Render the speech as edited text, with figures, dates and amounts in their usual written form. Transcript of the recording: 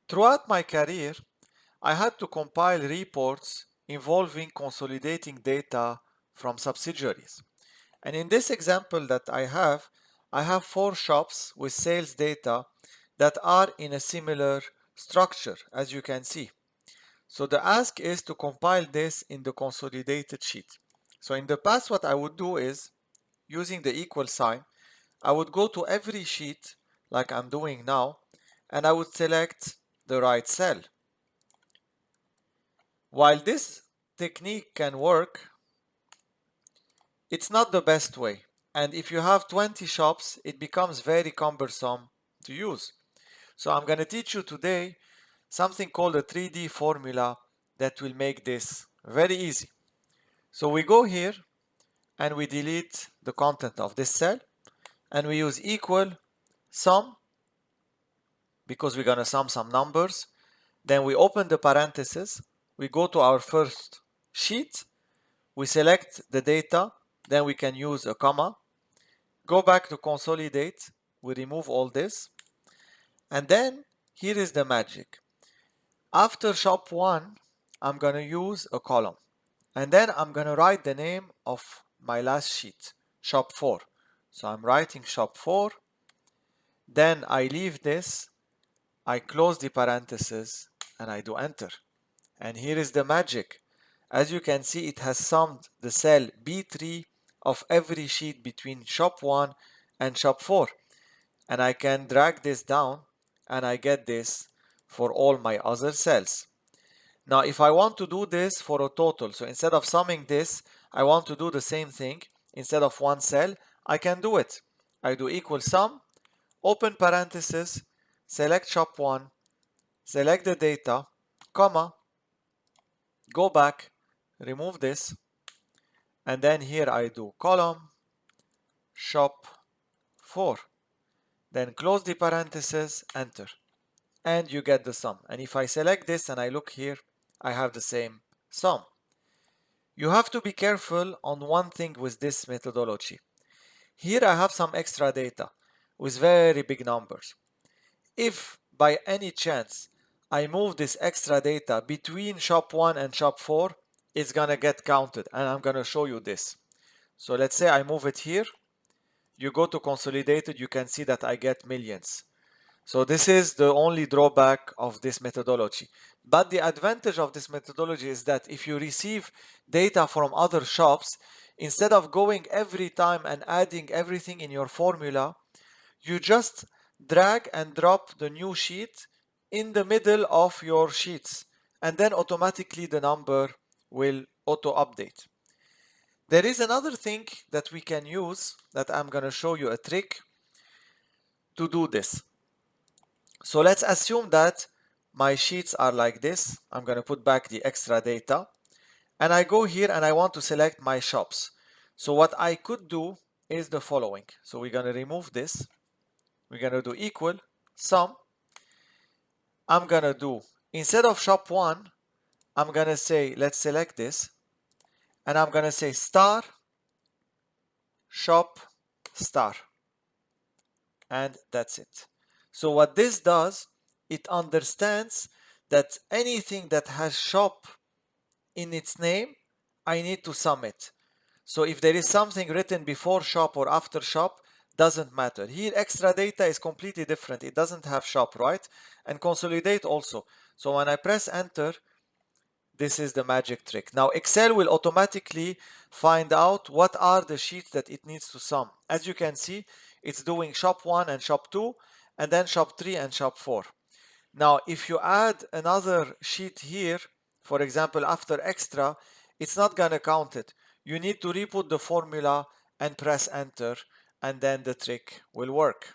Throughout my career, I had to compile reports involving consolidating data from subsidiaries. And in this example that I have 4 shops with sales data that are in a similar structure, as you can see. So the ask is to compile this in the consolidated sheet. So in the past, what I would do is, using the equal sign, I would go to every sheet like I'm doing now, and I would select the right cell. While this technique can work, it's not the best way. And if you have 20 shops, it becomes very cumbersome to use. So I'm going to teach you today something called a 3D formula that will make this very easy. So we go here and we delete the content of this cell and we use equal sum because we're going to sum some numbers. Then we open the parentheses, we go to our first sheet, we select the data, then we can use a comma, go back to consolidate, we remove all this, and then here is the magic. After shop 1, I'm going to use a column, and then I'm going to write the name of my last sheet, shop 4. So I'm writing shop 4, then I leave this, I close the parentheses, and I do enter. And here is the magic. As you can see, it has summed the cell B3 of every sheet between shop 1 and shop 4. And I can drag this down and I get this for all my other cells. Now, if I want to do this for a total, so instead of summing this, I want to do the same thing. Instead of one cell, I can do it. I do equal sum, open parenthesis, select shop 1, select the data, comma, go back, remove this, and then here I do column, shop 4. Then close the parentheses, enter. And you get the sum. And if I select this and I look here, I have the same sum. You have to be careful on one thing with this methodology. Here I have some extra data with very big numbers. If by any chance I move this extra data between shop 1 and shop 4, it's gonna get counted, and I'm gonna show you this. So let's say I move it here. You go to consolidated, you can see that I get millions. So this is the only drawback of this methodology. But the advantage of this methodology is that if you receive data from other shops, instead of going every time and adding everything in your formula, you just drag and drop the new sheet in the middle of your sheets, and then automatically the number will auto update. There is another thing that we can use that I'm going to show you a trick to do this. So let's assume that my sheets are like this. I'm going to put back the extra data, and I go here and I want to select my shops. So what I could do is the following. So we're going to remove this. We're going to do equal sum. I'm going to do, instead of shop 1, I'm going to say, let's select this, and I'm going to say star shop star, and that's it. So what this does, it understands that anything that has shop in its name, I need to sum it. So if there is something written before shop or after shop, doesn't matter. Here extra data is completely different. It doesn't have shop, right? And consolidate also. So when I press enter, this is the magic trick. Now Excel will automatically find out what are the sheets that it needs to sum. As you can see, it's doing shop 1 and shop 2, and then shop 3 and shop 4. Now if you add another sheet here, for example after extra, it's not gonna count it. You need to re-put the formula and press enter, and then the trick will work.